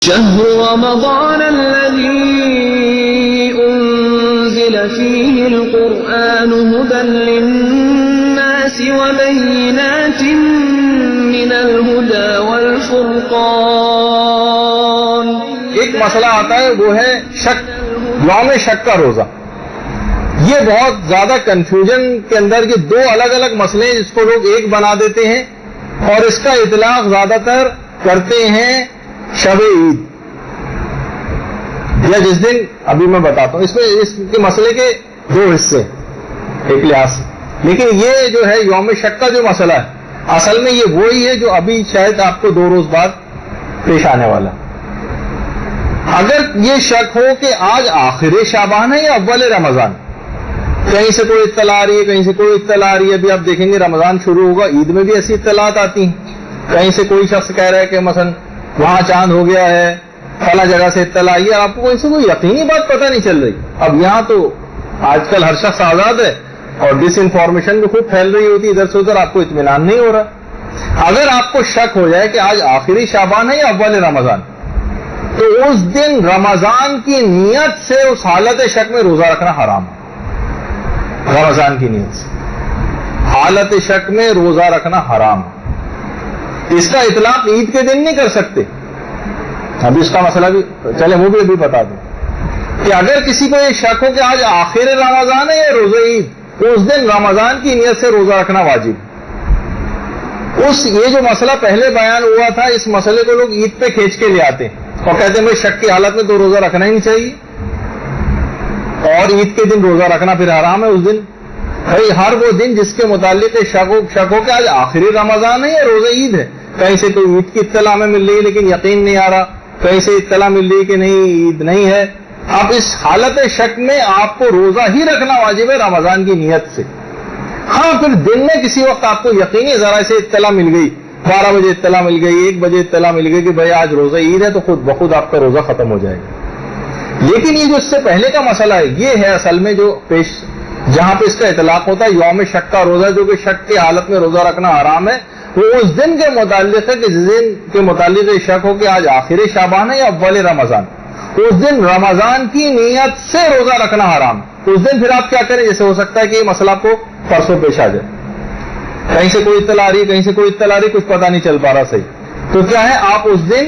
شهر رمضان الذي أنزل فيه القرآن هدى للناس وبينات من الهدى والفرقان. ایک مسئلہ آتا ہے وہ ہے شک، یوم شک کا روزہ. یہ بہت زیادہ کنفیوژن کے اندر یہ دو الگ الگ مسئلے ہیں جس کو لوگ ایک بنا دیتے ہیں اور اس کا اطلاق زیادہ تر کرتے ہیں شب عید یا جس دن ابھی میں بتاتا ہوں. اس میں اس کے مسئلے کے دو حصے ایک لحاظ سے، لیکن یہ جو ہے یوم شک کا جو مسئلہ ہے اصل میں یہ وہی ہے جو ابھی شاید آپ کو 2 روز بعد پیش آنے والا. اگر یہ شک ہو کہ آج آخر شعبان ہے یا اول رمضان، کہیں سے کوئی اطلاع آ رہی ہے کہیں سے کوئی اطلاع آ رہی ہے. ابھی آپ دیکھیں گے رمضان شروع ہوگا، عید میں بھی ایسی اطلاعات آتی ہیں. کہیں سے کوئی شخص کہہ رہا ہے کہ مثلا وہاں چاند ہو گیا ہے، فلاں جگہ سے اطلاع آئی ہے، آپ کو کہیں سے کوئی یقینی بات پتہ نہیں چل رہی. اب یہاں تو آج کل ہر شخص آزاد ہے اور ڈس انفارمیشن بھی خوب پھیل رہی ہوتی ہے ادھر سے ادھر، آپ کو اطمینان نہیں ہو رہا. اگر آپ کو شک ہو جائے کہ آج آخری شعبان ہے یا اول رمضان، تو اس دن رمضان کی نیت سے اس حالت شک میں روزہ رکھنا حرام ہے. رمضان کی نیت سے حالت شک میں روزہ رکھنا حرام ہے. اس کا اطلاق عید کے دن نہیں کر سکتے. ابھی اس کا مسئلہ بھی چلے وہ بھی ابھی بتا دیں کہ اگر کسی کو یہ شک ہو کہ آج آخر رمضان ہے یا روزہ عید، تو اس دن رمضان کی نیت سے روزہ رکھنا واجب. یہ جو مسئلہ پہلے بیان ہوا تھا، اس مسئلے کو لوگ عید پہ کھینچ کے لے آتے ہیں اور کہتے ہیں بھائی شک کی حالت میں تو روزہ رکھنا ہی نہیں چاہیے اور عید کے دن روزہ رکھنا پھر حرام ہے. اس دن بھائی ہر وہ دن جس کے متعلق شک ہو کہ آج آخری رمضان ہے یا روزہ عید ہے. کہیں سے کوئی عید کی اطلاع میں مل رہی ہے لیکن یقین نہیں آ رہا، کہیں سے اطلاع مل رہی ہے کہ نہیں عید نہیں ہے. اب اس حالت شک میں آپ کو روزہ ہی رکھنا واجب ہے رمضان کی نیت سے. ہاں پھر دن میں کسی وقت آپ کو یقینی ذرا سے اطلاع مل گئی، 12 بجے اطلاع مل گئی، 1 بجے اطلاع مل گئی کہ بھائی آج روزہ عید ہے، تو خود بخود آپ کا روزہ ختم ہو جائے گا. لیکن یہ جو اس سے پہلے کا مسئلہ ہے یہ ہے اصل میں جو جہاں پہ اس کا اطلاق ہوتا ہے یوم شک کا روزہ، جو کہ شک کی حالت میں روزہ رکھنا حرام ہے. وہ اس دن کے متعلق ہے کہ جس دن کے متعلق شک ہو کہ آج آخر شعبان ہے یا اول رمضان، اس دن رمضان کی نیت سے روزہ رکھنا حرام. اس دن پھر آپ کیا کریں؟ جیسے ہو سکتا ہے کہ یہ مسئلہ آپ کو پرسوں پیش آ جائے، کہیں سے کوئی اطلاع آ رہی ہے کہیں سے کوئی اطلاع آ رہی، کچھ پتہ نہیں چل پا رہا صحیح. تو کیا ہے، آپ اس دن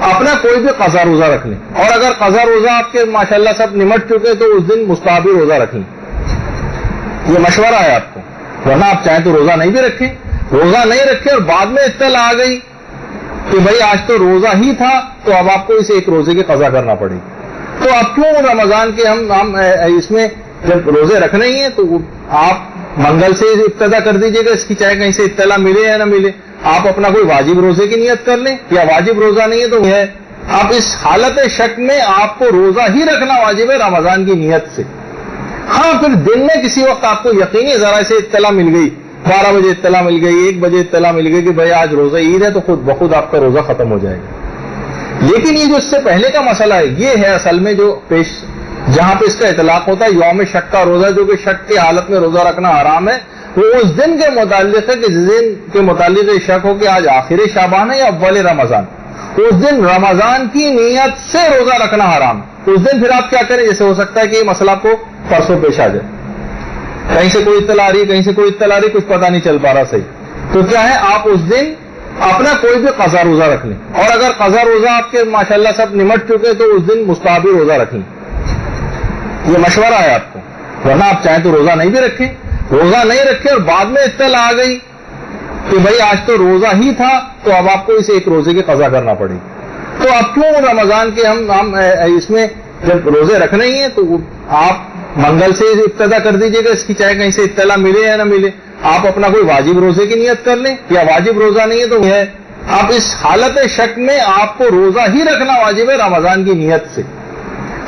اپنا کوئی بھی قضا روزہ رکھ لیں، اور اگر قضا روزہ آپ کے ماشاءاللہ سب نمٹ چکے تو اس دن مستحبی روزہ رکھ لیں. یہ مشورہ ہے آپ کو. ورنہ آپ چاہیں تو روزہ نہیں بھی رکھیں، روزہ نہیں رکھیں اور بعد میں اطلاع آ گئی کہ بھائی آج تو روزہ ہی تھا، تو اب آپ کو اس ایک روزے کی قضا کرنا پڑے گی. تو اب کیوں رمضان کے ہم اس میں جب روزے رکھنے ہی ہیں تو آپ منگل سے ابتدا کر دیجیے گا اس کی، چاہے کہیں سے اطلاع ملے یا نہ ملے. آپ اپنا کوئی واجب روزے کی نیت کر لیں، یا واجب روزہ نہیں ہے تو ہے. اب اس حالت شک میں آپ کو روزہ ہی رکھنا واجب ہے رمضان کی نیت سے. ہاں پھر دن میں کسی وقت آپ کو یقینی ذرا سے اطلاع مل گئی، 12 بجے اطلاع مل گئی، 1 بجے اطلاع مل گئی کہ بھائی آج روزہ عید ہے، تو خود بخود آپ کا روزہ ختم ہو جائے گا. لیکن یہ جو اس سے پہلے کا مسئلہ ہے یہ ہے اصل میں جو جہاں پہ اس کا اطلاق ہوتا ہے یوم شک کا روزہ، جو کہ شک کی حالت میں روزہ رکھنا حرام ہے. وہ اس دن کے متعلق ہے کہ جس دن کے متعلق شک ہو کہ آج آخر شعبان ہے یا اول رمضان، اس دن رمضان کی نیت سے روزہ رکھنا حرام. اس دن پھر آپ کیا کریں؟ جیسے ہو سکتا ہے کہ یہ مسئلہ آپ کو پرسوں پیش آ جائے، کہیں سے کوئی اطلاع آ رہی ہے کہیں سے کوئی اطلاع آ رہی، کچھ پتہ نہیں چل پا رہا صحیح. تو کیا ہے، آپ اس دن اپنا کوئی بھی قضا روزہ رکھ لیں، اور اگر قضا روزہ آپ کے ماشاءاللہ سب نمٹ چکے تو اس دن مستحبی روزہ رکھ لیں. یہ مشورہ ہے آپ کو. ورنہ آپ چاہیں تو روزہ نہیں بھی رکھیں، روزہ نہیں رکھیں اور بعد میں اطلاع آ گئی کہ بھائی آج تو روزہ ہی تھا، تو اب آپ کو اس ایک روزے کی قضا کرنا پڑے گی. تو اب کیوں رمضان کے ہم اس میں جب روزے رکھنے ہی ہیں تو آپ منگل سے ابتدا کر دیجیے گا اس کی، چاہے کہیں سے اطلاع ملے یا نہ ملے. آپ اپنا کوئی واجب روزے کی نیت کر لیں، یا واجب روزہ نہیں ہے تو ہے. اب اس حالت شک میں آپ کو روزہ ہی رکھنا واجب ہے رمضان کی نیت سے.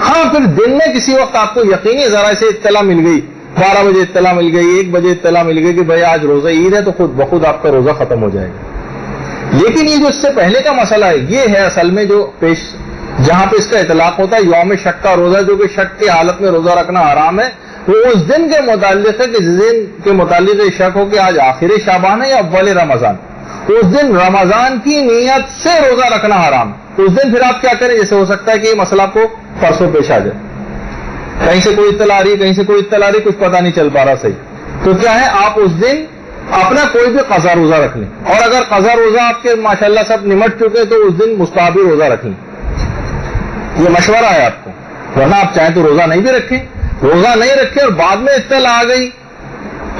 ہاں پھر دن میں کسی وقت آپ کو یقینی ذرا سے اطلاع مل گئی، 12 بجے اطلاع مل گئی، 1 بجے اطلاع مل گئی کہ بھائی آج روزہ عید ہے، تو خود بخود آپ کا روزہ ختم ہو جائے گا. لیکن یہ جو اس سے پہلے کا مسئلہ ہے یہ ہے اصل میں جو جہاں پہ اس کا اطلاق ہوتا ہے یوم شک کا روزہ، جو کہ شک کی حالت میں روزہ رکھنا حرام ہے. وہ اس دن کے متعلق ہے کہ جس دن کے متعلق شک ہو کہ آج آخر شعبان ہے یا اول رمضان، اس دن رمضان کی نیت سے روزہ رکھنا حرام. اس دن پھر آپ کیا کریں؟ جیسے ہو سکتا ہے کہ یہ مسئلہ آپ کو پرسوں پیش آ جائے، کہیں سے کوئی اطلاع آ رہی ہے، کہیں سے کوئی اطلاع آ رہی ہے، کچھ پتہ نہیں چل پا رہا صحیح، تو کیا ہے آپ اس دن اپنا کوئی بھی قضا روزہ رکھ لیں، اور اگر قضا روزہ آپ کے ماشاءاللہ سب نمٹ چکے تو اس دن مستحبی روزہ رکھ لیں. یہ مشورہ ہے آپ کو، ورنہ آپ چاہیں تو روزہ نہیں بھی رکھیں، روزہ نہیں رکھیں اور بعد میں اطلاع آ گئی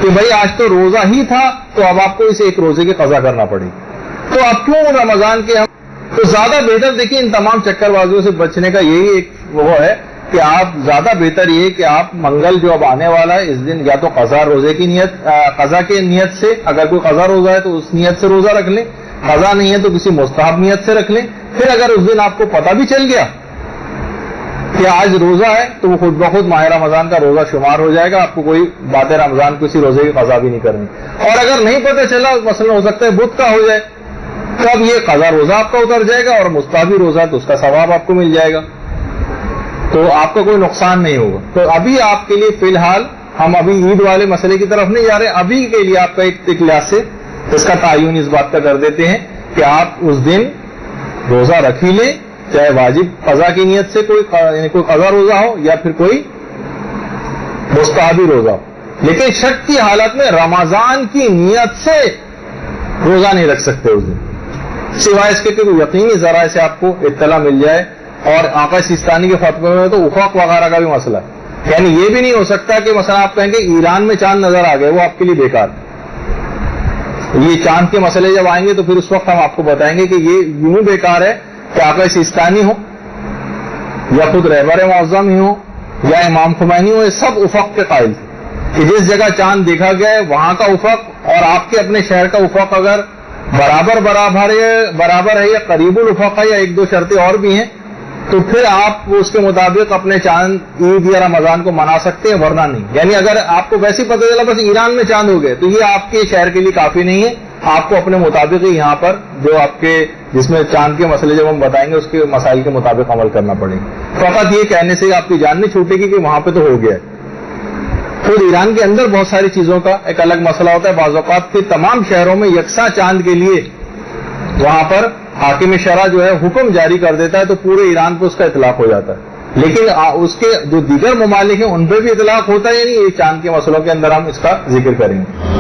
کہ بھائی آج تو روزہ ہی تھا تو اب آپ کو اسے ایک روزے کی قضا کرنا پڑے، تو اب کیوں رمضان کے ہم تو زیادہ بہتر دیکھیں ان تمام چکر بازیوں سے بچنے کا یہی ایک وہ ہے کہ آپ زیادہ بہتر یہ کہ آپ منگل جو اب آنے والا ہے اس دن یا تو قضا روزے کی نیت، قضا کی نیت سے، اگر کوئی قضا روزہ ہے تو اس نیت سے روزہ رکھ لیں، قضا نہیں ہے تو کسی مستحب نیت سے رکھ لیں. پھر اگر اس دن آپ کو پتہ بھی چل گیا کہ آج روزہ ہے تو وہ خود بخود ماہ رمضان کا روزہ شمار ہو جائے گا، آپ کو کوئی بات رمضان کسی روزے کی قضا بھی نہیں کرنی. اور اگر نہیں پتہ چلا، مثلا ہو سکتا ہے بدھ کا ہو جائے، تو اب یہ قضا روزہ آپ کا اتر جائے گا اور مستحبی روزہ تو اس کا ثواب آپ کو مل جائے گا، تو آپ کا کوئی نقصان نہیں ہوگا. تو ابھی آپ کے لیے فی الحال ہم ابھی عید والے مسئلے کی طرف نہیں جا رہے، ابھی کے لیے آپ کا ایک لحاظ سے اس کا تعین اس بات کا کر دیتے ہیں کہ آپ اس دن روزہ رکھ ہی لیں، چاہے واجب قضا کی نیت سے کوئی قضا روزہ ہو یا پھر کوئی مستحبی روزہ ہو، لیکن شک کی حالت میں رمضان کی نیت سے روزہ نہیں رکھ سکتے اس دن، سوائے اس کے کہ کوئی یقینی ذرائع سے آپ کو اطلاع مل جائے. اور آقا سیستانی کے فتوے میں تو افق وغیرہ کا بھی مسئلہ ہے، یعنی یہ بھی نہیں ہو سکتا کہ مثلا آپ کہیں گے ایران میں چاند نظر آ گئے، وہ آپ کے لیے بیکار. یہ چاند کے مسئلے جب آئیں گے تو پھر اس وقت ہم آپ کو بتائیں گے کہ یہ یوں بیکار ہے کہ آقا سیستانی ہو یا خود رہبر معظم ہی ہو یا امام خمینی ہو، یہ سب افق کے قائل تھے کہ جس جگہ چاند دیکھا گیا ہے وہاں کا افق اور آپ کے اپنے شہر کا افق اگر برابر ہے یا قریب الافق ہے یا ایک دو شرطیں اور بھی ہیں تو پھر آپ اس کے مطابق اپنے چاند عید یا رمضان کو منا سکتے ہیں، ورنہ نہیں. یعنی اگر آپ کو ویسے پتہ چلا بس ایران میں چاند ہو گئے تو یہ آپ کے شہر کے لیے کافی نہیں ہے، آپ کو اپنے مطابق ہی یہاں پر جو آپ کے جس میں چاند کے مسئلے جب ہم بتائیں گے اس کے مسائل کے مطابق عمل کرنا پڑے گا. فقط یہ کہنے سے آپ کی جان نہیں چھوٹے گی کہ وہاں پہ تو ہو گیا ہے. خود ایران کے اندر بہت ساری چیزوں کا ایک الگ مسئلہ ہوتا ہے، بعض اوقات کے تمام شہروں میں یکساں چاند کے لیے وہاں پر حاکم شرع جو ہے حکم جاری کر دیتا ہے تو پورے ایران پہ اس کا اطلاق ہو جاتا ہے، لیکن اس کے جو دیگر ممالک ہیں ان پہ بھی اطلاق ہوتا ہے. یعنی یہ چاند کے مسئلوں کے اندر ہم اس کا ذکر کریں گے.